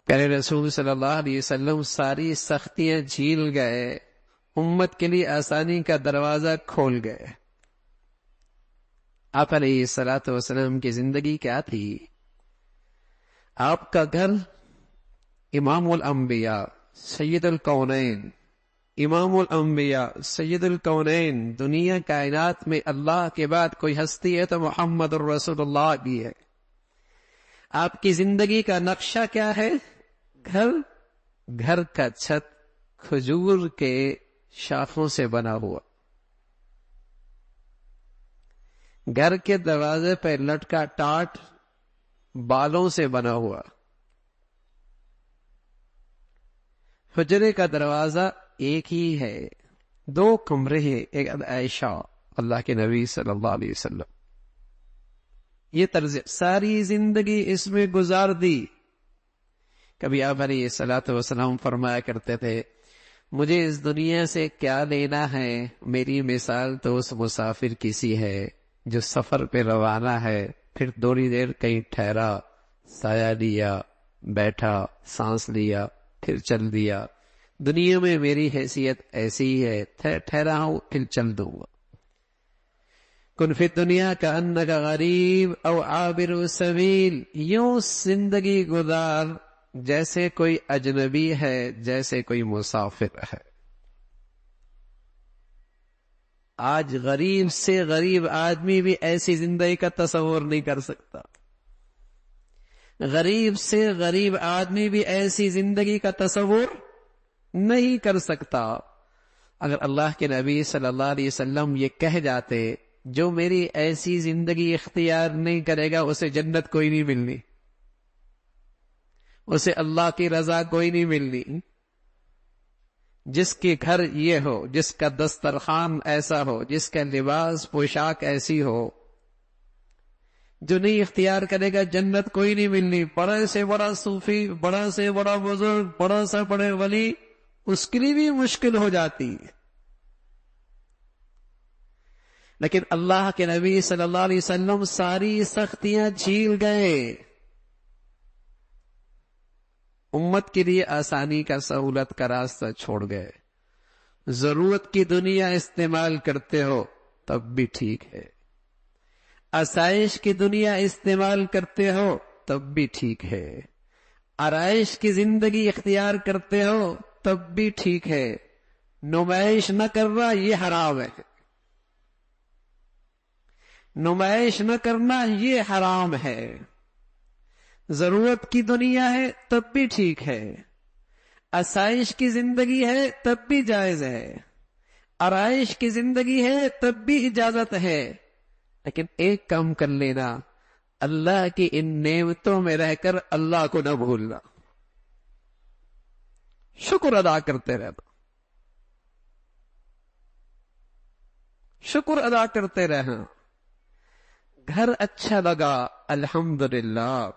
پیارے رسول صلی اللہ علیہ وسلم ساری سختیاں جھیل گئے، امت کے لیے آسانی کا دروازہ کھول گئے۔ آپ علیہ الصلوۃ والسلام کی زندگی کیا تھی؟ آپ کا گھر امام الانبیاء سید الکونین، امام الانبیاء سید الکونین، دنیا کائنات میں اللہ کے بعد کوئی ہستی ہے تو محمد الرسول اللہ بھی ہے۔ آپ کی زندگی کا نقشہ کیا ہے؟ گھر کا چھت کھجور کے شاخوں سے بنا ہوا، گھر کے دروازے پہ لٹکا ٹاٹ بالوں سے بنا ہوا، حجرے کا دروازہ ایک ہی ہے، 2 کمرے ہیں، ایک عائشہ اللہ کے نبی صلی اللہ علیہ وسلم، یہ طرز ساری زندگی اس میں گزار دی۔ کبھی آپ علیہ الصلوۃ والسلام فرمایا کرتے تھے، مجھے اس دنیا سے کیا لینا ہے، میری مثال تو اس مسافر کی سی ہے جو سفر پہ روانہ ہے، پھر تھوڑی دیر کہیں ٹھہرا، سایہ لیا، بیٹھا، سانس لیا، پھر چل دیا۔ دنیا میں میری حیثیت ایسی ہی ہے، ٹھہرا ہوں پھر چل دوں گا۔ کن فی الدنیا کأنک غریب او عابر سبیل، یوں زندگی گزار جیسے کوئی اجنبی ہے، جیسے کوئی مسافر ہے۔ آج غریب سے غریب آدمی بھی ایسی زندگی کا تصور نہیں کر سکتا، غریب سے غریب آدمی بھی ایسی زندگی کا تصور نہیں کر سکتا۔ اگر اللہ کے نبی صلی اللہ علیہ وسلم یہ کہہ جاتے، جو میری ایسی زندگی اختیار نہیں کرے گا اسے جنت کوئی نہیں ملنی، اسے اللہ کی رضا کوئی نہیں ملنی۔ جس کے گھر یہ ہو، جس کا دسترخوان ایسا ہو، جس کا لباس پوشاک ایسی ہو، جو نہیں اختیار کرے گا جنت کوئی نہیں ملنی۔ بڑے سے بڑا صوفی، بڑا سے بڑا بزرگ، بڑا سے بڑے ولی، اس کے لیے بھی مشکل ہو جاتی۔ لیکن اللہ کے نبی صلی اللہ علیہ وسلم ساری سختیاں جھیل گئے، امت کے لیے آسانی کا، سہولت کا راستہ چھوڑ گئے۔ ضرورت کی دنیا استعمال کرتے ہو تب بھی ٹھیک ہے، آسائش کی دنیا استعمال کرتے ہو تب بھی ٹھیک ہے، آرائش کی زندگی اختیار کرتے ہو تب بھی ٹھیک ہے، نمائش نہ کرنا یہ حرام ہے، نمائش نہ کرنا یہ حرام ہے۔ ضرورت کی دنیا ہے تب بھی ٹھیک ہے، آسائش کی زندگی ہے تب بھی جائز ہے، آرائش کی زندگی ہے تب بھی اجازت ہے، لیکن ایک کام کر لینا، اللہ کی ان نعمتوں میں رہ کر اللہ کو نہ بھولنا، شکر ادا کرتے رہنا، شکر ادا کرتے رہنا۔ گھر اچھا لگا الحمدللہ،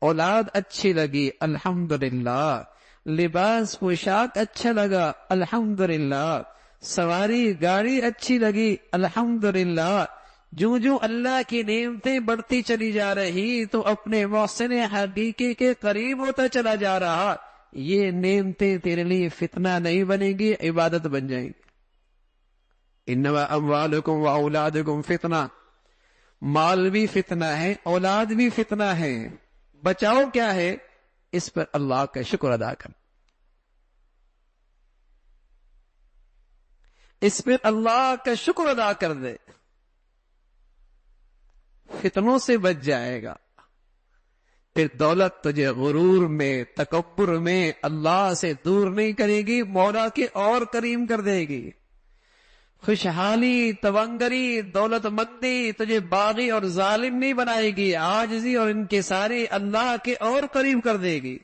اولاد اچھی لگی الحمدللہ، لباس پوشاک اچھا لگا الحمدللہ، سواری گاڑی اچھی لگی الحمدللہ۔ جو جو اللہ کی نعمتیں بڑھتی چلی جا رہی تو اپنے محسن حقیقی کے قریب ہوتا چلا جا رہا، یہ نعمتیں تیرے لیے فتنہ نہیں بنے گی، عبادت بن جائیں گی۔ انما اموالکم واولادکم فتنہ، مال بھی فتنہ ہے، اولاد بھی فتنہ ہے، بچاؤ کیا ہے؟ اس پر اللہ کا شکر ادا کر، اس پر اللہ کا شکر ادا کر دے، فتنوں سے بچ جائے گا۔ پھر دولت تجھے غرور میں، تکبر میں اللہ سے دور نہیں کرے گی، مولا کے اور کریم کر دے گی۔ خوشحالی، تونگری، دولت مندی تجھے باغی اور ظالم نہیں بنائے گی، عاجزی اور انکساری اللہ کے اور قریب کر دے گی۔